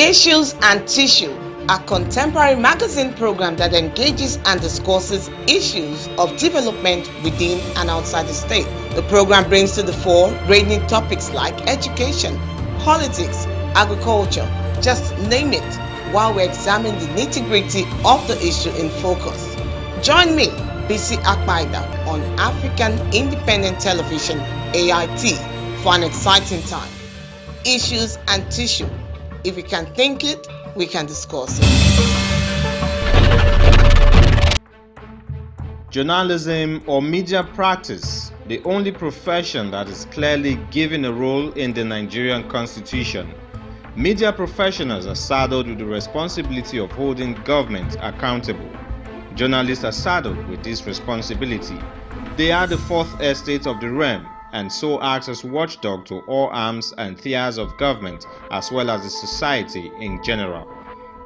Issues and Tissue, a contemporary magazine program that engages and discusses issues of development within and outside the state. The program brings to the fore ranging topics like education, politics, agriculture, just name it, while we examine the nitty-gritty of the issue in focus. Join me, BC Akpaida, on African Independent Television, AIT, for an exciting time. Issues and Tissue. If we can think it, we can discuss it. Journalism or media practice, the only profession that is clearly given a role in the Nigerian Constitution. Media professionals are saddled with the responsibility of holding government accountable. Journalists are saddled with this responsibility. They are the fourth estate of the realm, and so acts as watchdog to all arms and tiers of government as well as the society in general.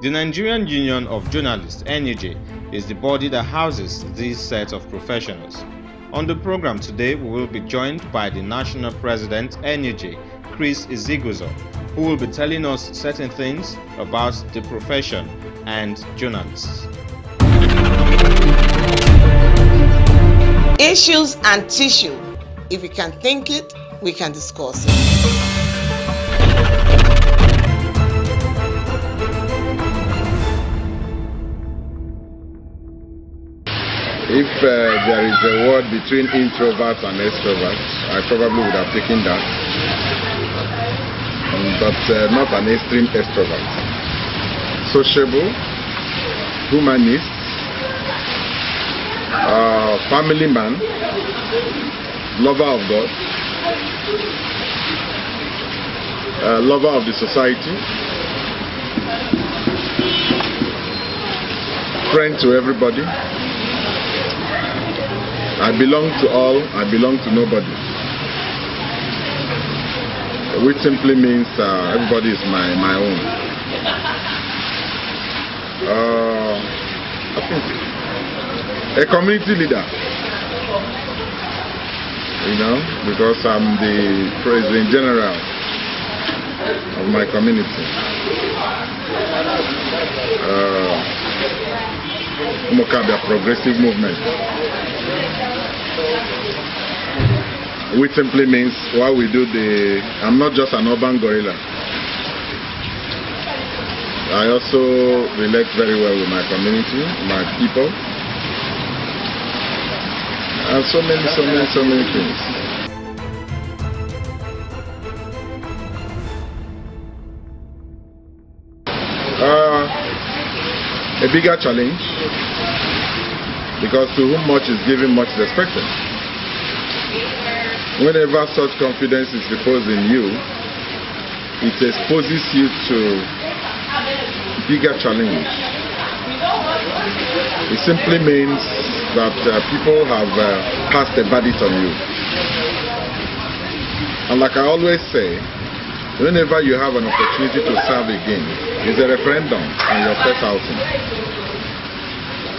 The Nigerian Union of Journalists (NUJ) is the body that houses these set of professionals. On the program today, we will be joined by the National President NUJ, Isigizor, who will be telling us certain things about the profession and journalists. Issues and Tissue. If we can think it, we can discuss it. If there is a word between introverts and extroverts, I probably would have taken that. But not an extreme extrovert. Sociable, humanist, family man, lover of God, lover of the society, friend to everybody. I belong to all, I belong to nobody. Which simply means everybody is my own. I think a community leader, because I'm the president general of my community. Mokabia Progressive Movement, which simply means while we do I'm not just an urban gorilla. I also relate very well with my community, my people, and so many things. A bigger challenge, because to whom much is given, much is expected. Whenever such confidence is reposed in you, it exposes you to bigger challenge. It simply means that people have passed a verdict on you. And like I always say, whenever you have an opportunity to serve again, it's a referendum on your first outing.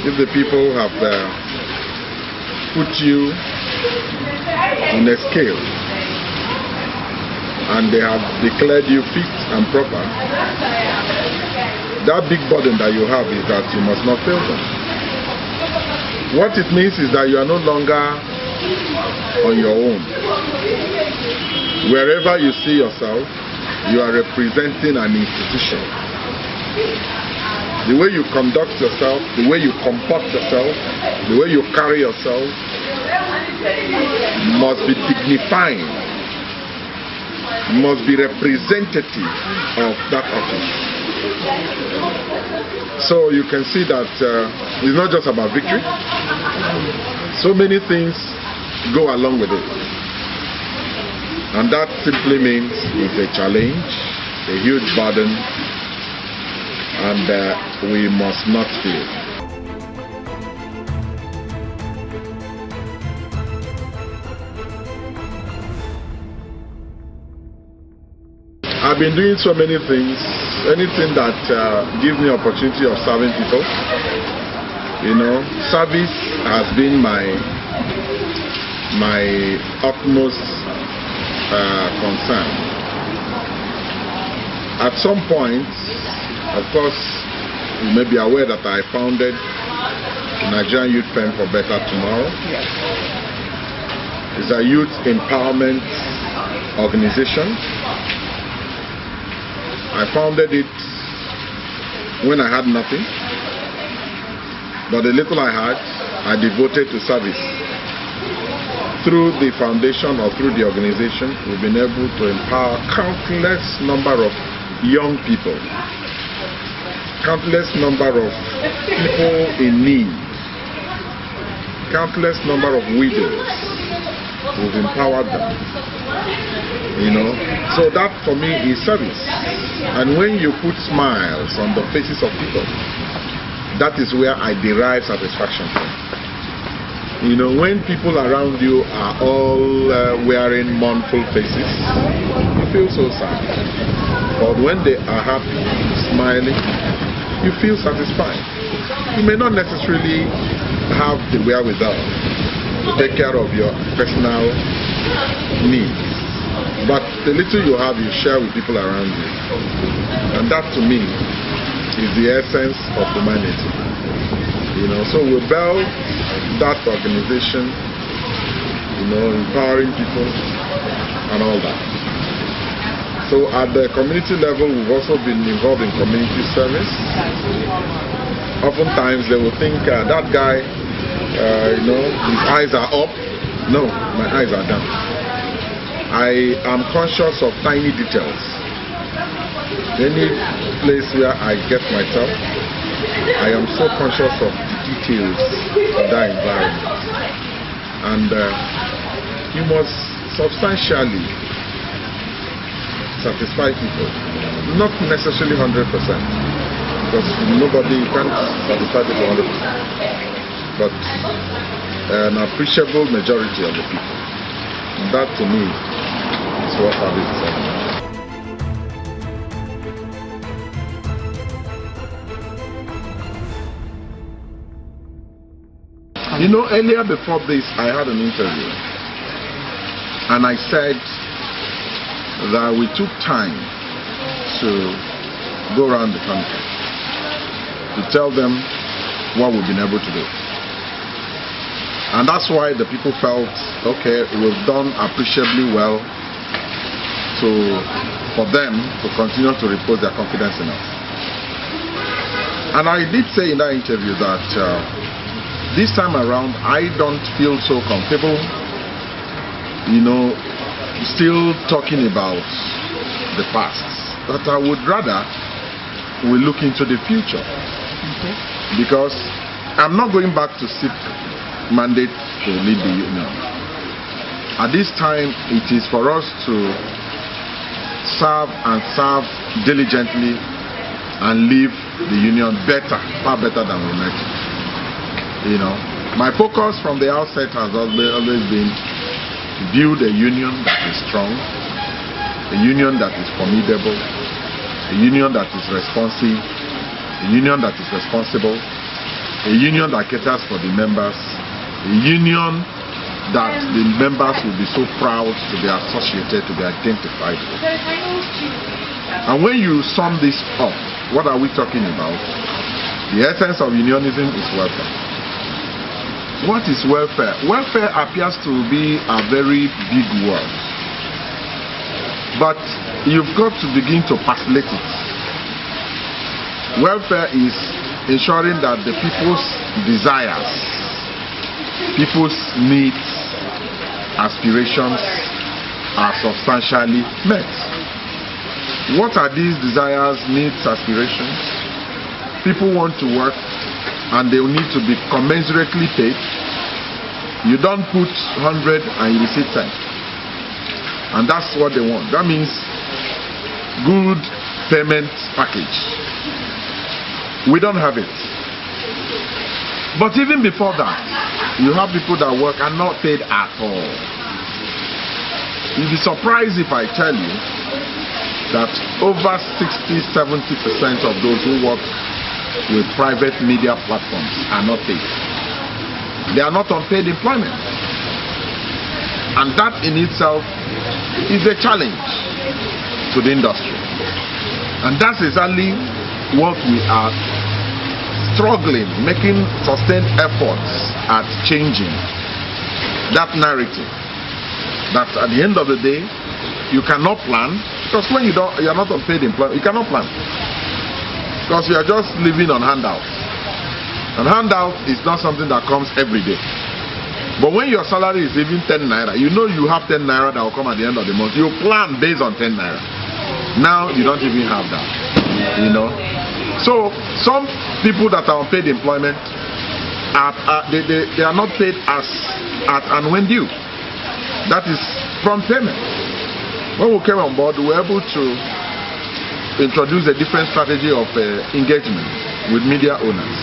If the people have put you on a scale and they have declared you fit and proper, that big burden that you have is that you must not fail them. What it means is that you are no longer on your own. Wherever you see yourself, you are representing an institution. The way you conduct yourself, the way you comport yourself, the way you carry yourself must be dignifying, must be representative of that office. So you can see that it's not just about victory. So many things go along with it. And that simply means it's a challenge, a huge burden, and we must not fail. I've been doing so many things, anything that gives me opportunity of serving people. Service has been my utmost concern. At some point, of course, you may be aware that I founded the Nigerian Youth Firm for Better Tomorrow. Yes. It's a youth empowerment organization. I founded it when I had nothing, but the little I had, I devoted to service. Through the foundation or through the organization, we've been able to empower countless number of young people, countless number of people in need, countless number of widows. We've empowered them, so that for me is service. And when you put smiles on the faces of people, that is where I derive satisfaction from. When people around you are all wearing mournful faces, you feel so sad. But when they are happy, smiling, you feel satisfied. You may not necessarily have the wherewithal to take care of your personal needs, but the little you have, you share with people around you. And that to me is the essence of humanity. So we build that organization, empowering people and all that. So at the community level, we've also been involved in community service. Oftentimes they will think that guy, his eyes are up. No, my eyes are down. I am conscious of tiny details. Any place where I get myself, I am so conscious of the details of that environment. And you must substantially satisfy people. Not necessarily 100%, because nobody can satisfy people 100%. But an appreciable majority of the people. And that to me is what service is all about. Earlier before this, I had an interview, and I said that we took time to go around the country to tell them what we've been able to do. And that's why the people felt, okay, we've done appreciably well for them to continue to repose their confidence in us. And I did say in that interview that this time around, I don't feel so comfortable, still talking about the past. But I would rather we look into the future. Okay. Because I'm not going back to seek mandate to lead the union. At this time, it is for us to serve diligently and leave the union better, far better than we met it. My focus from the outset has always been to build a union that is strong, a union that is formidable, a union that is responsive, a union that is responsible, a union that caters for the members, a union that the members will be so proud to be associated, to be identified with. And when you sum this up, what are we talking about? The essence of unionism is welfare. What is welfare? Welfare appears to be a very big word, but you've got to begin to parcelate it. Welfare is ensuring that the people's desires, people's needs, aspirations are substantially met. What are these desires, needs, aspirations? People want to work and they will need to be commensurately paid. You don't put 100 and you receive 10. And that's what they want. That means good payment package. We don't have it. But even before that, you have people that work and not paid at all. You'll be surprised if I tell you that over 60-70% of those who work with private media platforms are not paid. They are not on paid employment. And that in itself is a challenge to the industry. And that's exactly what we are struggling, making sustained efforts at changing that narrative. That at the end of the day, you cannot plan, because when you are not on paid employment, you cannot plan. Because you are just living on handouts. And handout is not something that comes every day. But when your salary is even 10 naira, you know you have 10 naira that will come at the end of the month. You plan based on 10 naira. Now you don't even have that. You know. So some people that are on paid employment they are not paid as at and when due. That is prompt payment. When we came on board, we were able to introduce a different strategy of engagement with media owners.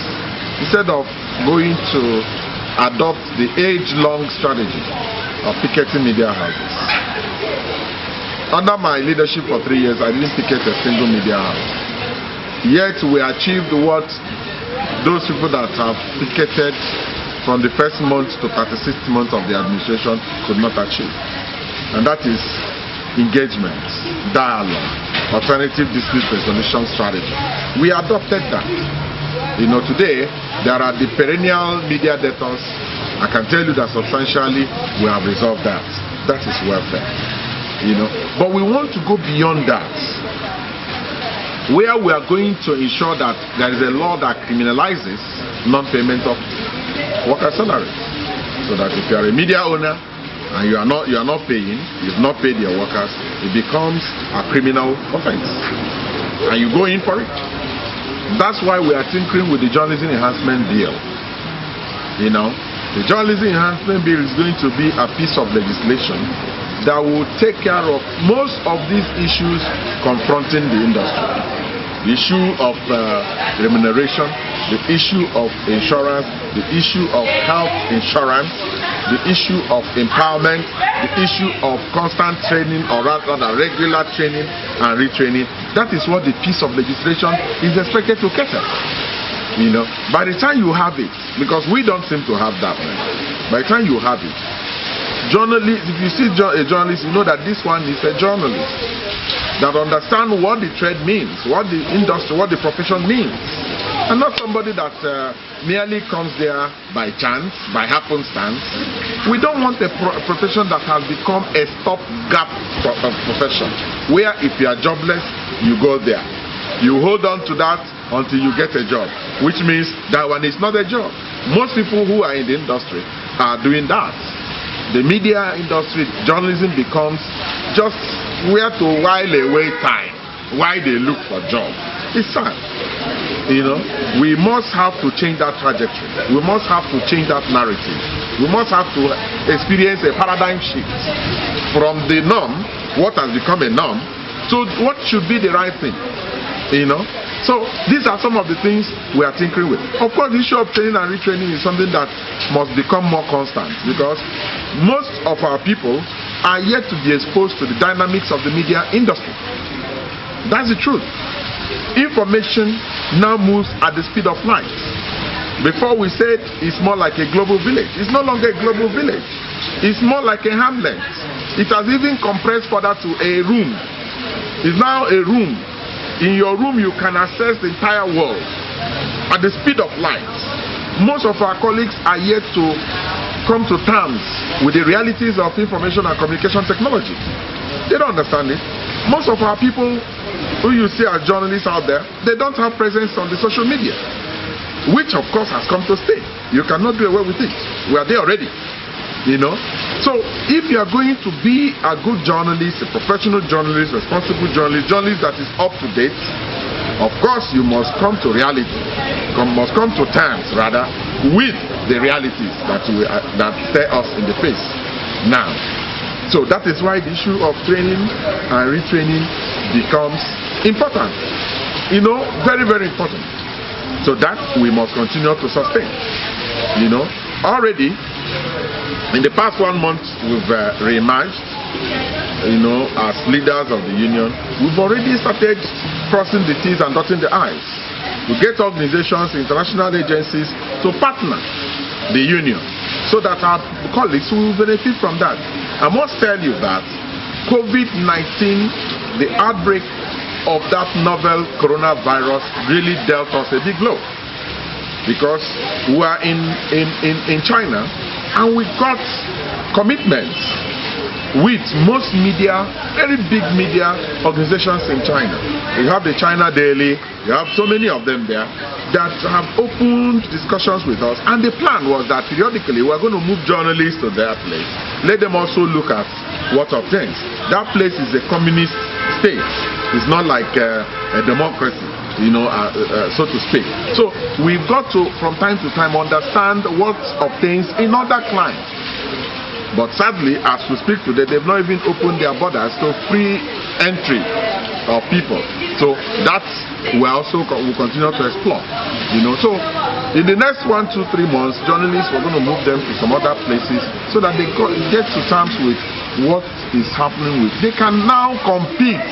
Instead of going to adopt the age-long strategy of picketing media houses. Under my leadership for 3 years, I didn't picket a single media house. Yet we achieved what those people that have picketed from the first month to 36th month of the administration could not achieve. And that is engagement, dialogue, alternative dispute resolution strategy. We adopted that. You know, today there are the perennial media debtors. I can tell you that substantially we have resolved that. That is welfare. You know, but we want to go beyond that, where we are going to ensure that there is a law that criminalizes non-payment of worker salary. So that if you are a media owner and you are not paying, you've not paid your workers, it becomes a criminal offense, and you go in for it. That's why we are tinkering with the journalism enhancement bill. You know, the journalism enhancement bill is going to be a piece of legislation that will take care of most of these issues confronting the industry. The issue of remuneration, the issue of insurance, the issue of health insurance, the issue of empowerment, the issue of constant training, or rather regular training and retraining. That is what the piece of legislation is expected to cater. You know, by the time you have it, because we don't seem to have that, by the time you have it, journalists, if you see a journalist, you know that this one is a journalist that understands what the trade means, what the industry, what the profession means, and not somebody that merely comes there by chance, by happenstance. We don't want a profession that has become a stopgap profession, where if you are jobless, you go there. You hold on to that until you get a job, which means that one is not a job. Most people who are in the industry are doing that. The media industry, journalism becomes just where to while away time, while they look for jobs. It's sad. You know, we must have to change that trajectory. We must have to change that narrative. We must have to experience a paradigm shift from the norm, what has become a norm, to what should be the right thing. You know, so these are some of the things we are tinkering with. Of course, the issue of training and retraining is something that must become more constant, because most of our people are yet to be exposed to the dynamics of the media industry. That's the truth. Information now moves at the speed of light. Before we said it's more like a global village. It's no longer a global village. It's more like a hamlet. It has even compressed further to a room. It's now a room. In your room you can access the entire world at the speed of light. Most of our colleagues are yet to come to terms with the realities of information and communication technology. They don't understand it. Most of our people who you see as journalists out there, they don't have presence on the social media, which of course has come to stay. You cannot do away with it. We are there already. You know, so if you are going to be a good journalist, a professional journalist, responsible journalist, journalist that is up to date, of course you must come to reality, must come to terms rather with the realities that stare us in the face now. So that is why the issue of training and retraining becomes important. You know, very, very important. So that we must continue to sustain. You know, already in the past 1 month, we've re-emerged, you know, as leaders of the union. We've already started crossing the T's and dotting the I's. We get organizations, international agencies to partner the union so that our colleagues will benefit from that. I must tell you that COVID-19, the outbreak of that novel coronavirus really dealt us a big blow, because we are in China and we got commitments with most media, very big media organizations in China. You have the China Daily, you have so many of them there that have opened discussions with us, and the plan was that periodically we are going to move journalists to their place, let them also look at what obtains. That place is a communist state. It's not like a democracy, you know, so to speak. So we've got to, from time to time, understand what obtains in other climes. But sadly, as we speak today, they've not even opened their borders to free entry of people. So that's we also will continue to explore. You know, so in the next 1, 2, 3 months, journalists we're going to move them to some other places so that they get to terms with what is happening with. They can now compete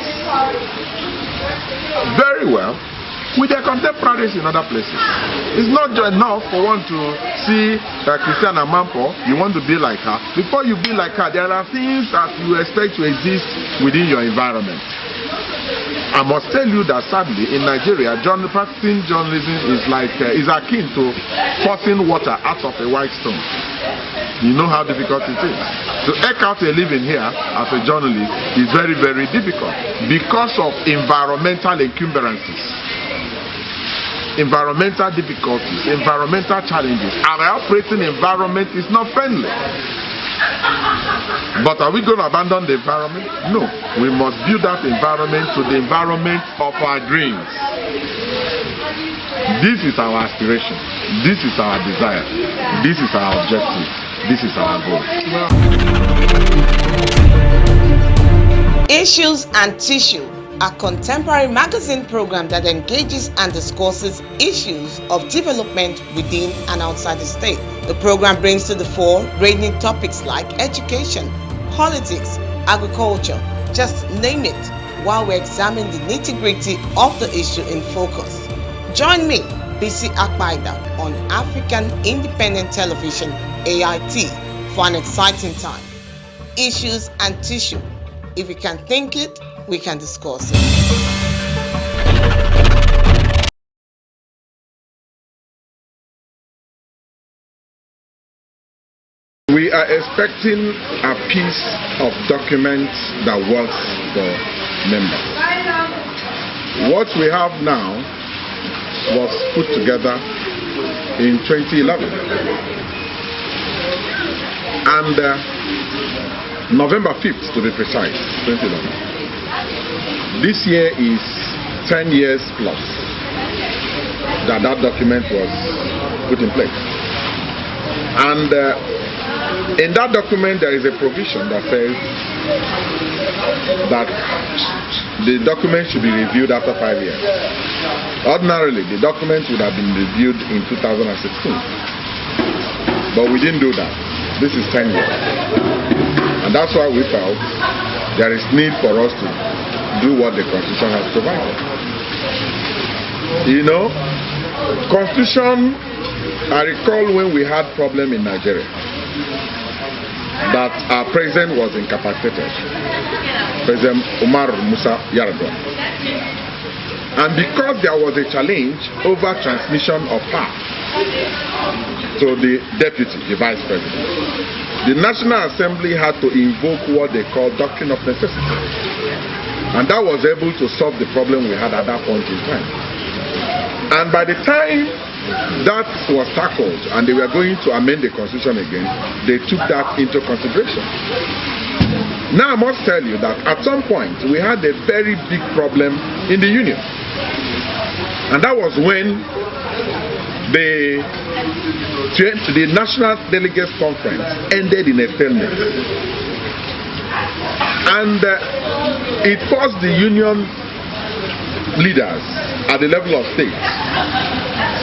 very well with their contemporaries in other places. It's not just enough for one to see Christiana Mampo, you want to be like her. Before you be like her, there are things that you expect to exist within your environment. I must tell you that sadly in Nigeria, practicing journalism is like is akin to forcing water out of a white stone. You know how difficult it is. To eke out a living here as a journalist is very, very difficult because of environmental encumbrances. Environmental difficulties, environmental challenges. Our operating environment is not friendly. But are we going to abandon the environment? No. We must build that environment to the environment of our dreams. This is our aspiration. This is our desire. This is our objective. This is our goal. Issues and Tissue, a contemporary magazine program that engages and discusses issues of development within and outside the state. The program brings to the fore ranging topics like education, politics, agriculture, just name it, while we examine the nitty-gritty of the issue in focus. Join me, BC Akpaida, on African Independent Television, AIT, for an exciting time. Issues and Tissue. If we can think it, we can discuss it. We are expecting a piece of document that works for members. What we have now was put together in 2011. And November 5th, to be precise, 2011. This year is 10 years plus that document was put in place. And in that document there is a provision that says that the document should be reviewed after 5 years. Ordinarily, the document would have been reviewed in 2016. But we didn't do that. This is 10 years. And that's why we felt there is need for us to do what the Constitution has provided. You know, Constitution, I recall when we had problem in Nigeria, that our president was incapacitated, President Umar Musa Yar'Adua. And because there was a challenge over transmission of power to the deputy, the vice president, the National Assembly had to invoke what they call doctrine of necessity. And that was able to solve the problem we had at that point in time. And by the time that was tackled and they were going to amend the Constitution again, they took that into consideration. Now I must tell you that at some point we had a very big problem in the Union. And that was when the National Delegates Conference ended in a stalemate. And it forced the Union leaders at the level of states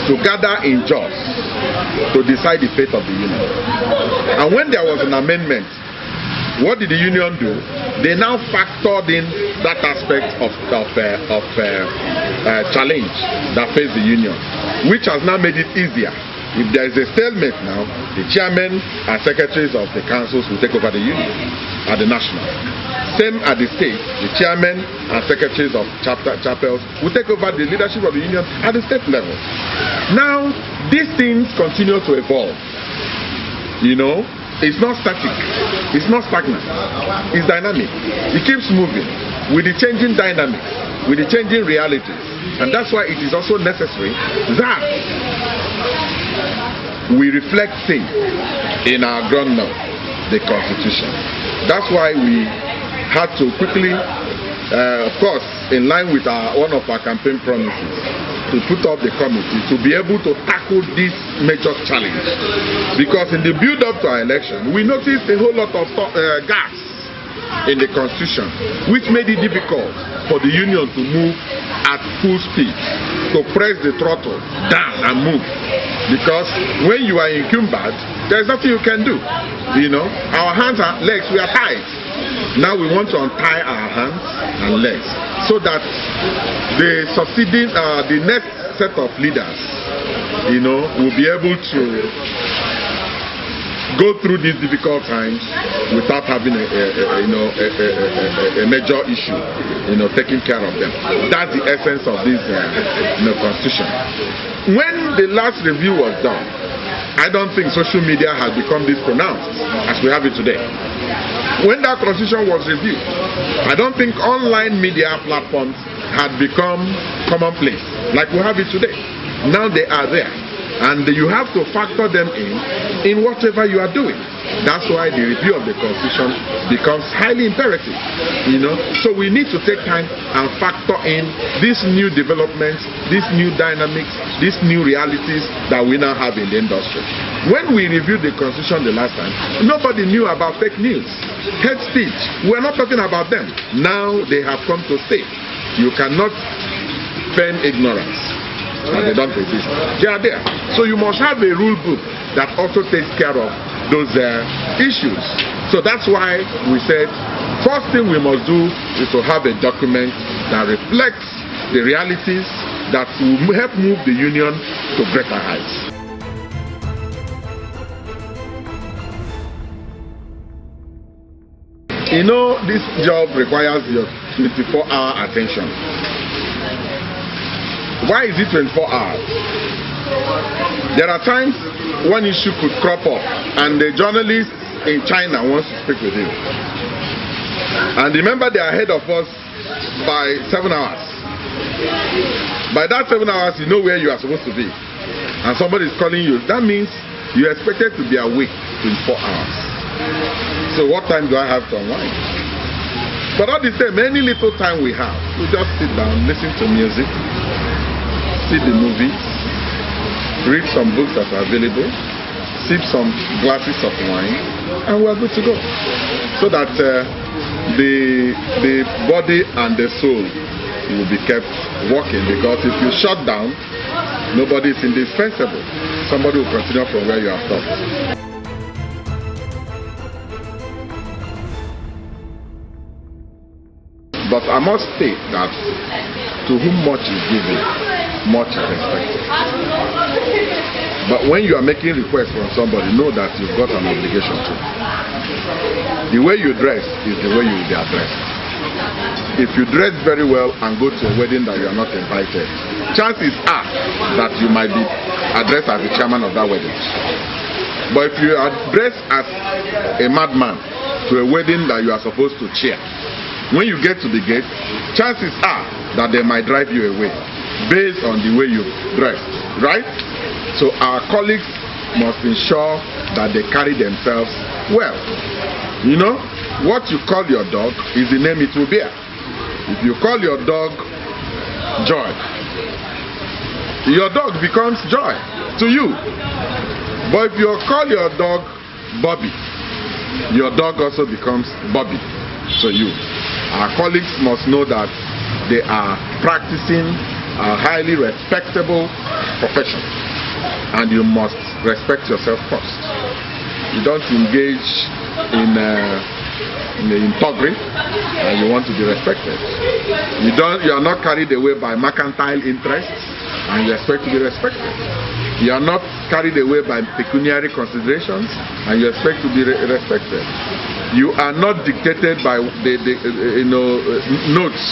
to gather in Jos to decide the fate of the Union. And when there was an amendment, what did the Union do? They now factored in that aspect of challenge that faced the Union, which has now made it easier If there is a stalemate now, the chairmen and secretaries of the councils will take over the union at the national. Same at the state, the chairmen and secretaries of chapels will take over the leadership of the union at the state level. Now, these things continue to evolve. You know, it's not static, it's not stagnant, it's dynamic. It keeps moving with the changing dynamics, with the changing realities. And that's why it is also necessary that we reflect things in our groundnut, the Constitution. That's why we had to quickly, of course, in line with one of our campaign promises, to put up the committee to be able to tackle this major challenge. Because in the build-up to our election, we noticed a whole lot of gaps in the Constitution, which made it difficult for the union to move at full speed, to press the throttle down and move. Because when you are encumbered, there's nothing you can do. You know, our hands and legs, we are tied. Now we want to untie our hands and legs so that the succeeding, the next set of leaders, you know, will be able to go through these difficult times without having a major issue, you know, taking care of them. That's the essence of this Constitution. When the last review was done, I don't think social media has become this pronounced as we have it today. When that Constitution was reviewed, I don't think online media platforms had become commonplace like we have it today. Now they are there, and you have to factor them in whatever you are doing. That's why the review of the Constitution becomes highly imperative. You know, so we need to take time and factor in these new developments, these new dynamics, these new realities that we now have in the industry. When we reviewed the Constitution the last time, nobody knew about fake news, hate speech. We're not talking about them. Now they have come to stay. You cannot feign ignorance, and they don't exist. They are there. So you must have a rule book that also takes care of those issues. So that's why we said, first thing we must do is to have a document that reflects the realities that will help move the union to greater heights. You know, this job requires your 24-hour attention. Why is it 24 hours? There are times one issue could crop up and the journalist in China wants to speak with you. And remember, they are ahead of us by 7 hours. By that 7 hours, you know where you are supposed to be. And somebody is calling you. That means you are expected to be awake 24 hours. So what time do I have to unwind? But all the same, any little time we have, we just sit down, listen to music, see the movies, read some books that are available, sip some glasses of wine, and we are good to go. So that the body and the soul will be kept working, because if you shut down, nobody is indispensable. Somebody will continue from where you have stopped. But I must state that to whom much is given, much is expected. But when you are making requests from somebody, know that you've got an obligation to. The way you dress is the way you will be addressed. If you dress very well and go to a wedding that you are not invited, chances are that you might be addressed as the chairman of that wedding. But if you are dressed as a madman to a wedding that you are supposed to cheer, when you get to the gate, chances are that they might drive you away based on the way you dressed, right? So our colleagues must ensure that they carry themselves well. You know, what you call your dog is the name it will bear. If you call your dog Joy, your dog becomes Joy to you. But if you call your dog Bobby, your dog also becomes Bobby to you. Our colleagues must know that they are practicing a highly respectable profession, and you must respect yourself first. You don't engage in thuggery and you want to be respected. You are not carried away by mercantile interests and you expect to be respected. You are not carried away by pecuniary considerations, and you expect to be respected. You are not dictated by the notes,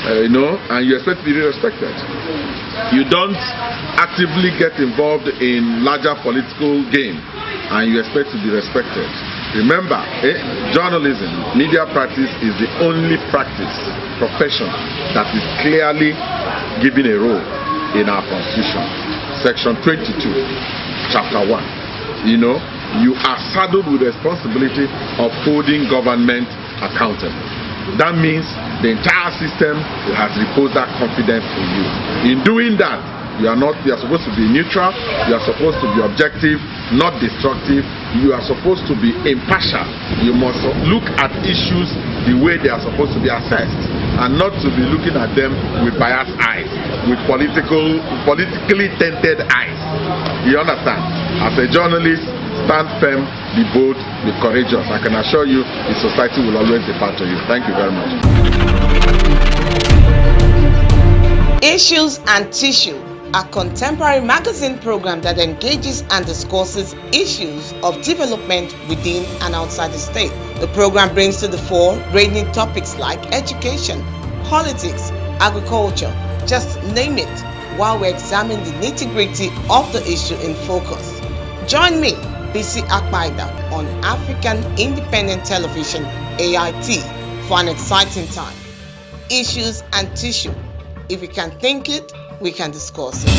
and you expect to be respected. You don't actively get involved in larger political game, and you expect to be respected. Remember, journalism, media practice is the only profession that is clearly given a role in our Constitution. Section 22, Chapter 1. You are saddled with the responsibility of holding government accountable. That means the entire system has reposed that confidence in you. In doing that, you are supposed to be neutral, you are supposed to be objective, not destructive, you are supposed to be impartial. You must look at issues the way they are supposed to be assessed, and not to be looking at them with biased eyes, with politically tainted eyes. You understand? As a journalist, stand firm, be bold, be courageous. I can assure you the society will always depart to you. Thank you very much. Issues and Tissue, a contemporary magazine program that engages and discusses issues of development within and outside the state. The program brings to the fore ranging topics like education, politics, agriculture, just name it, while we examine the nitty-gritty of the issue in focus. Join me, BC Akpaida, on African Independent Television, AIT, for an exciting time. Issues and Tissue. If we can think it, we can discuss it.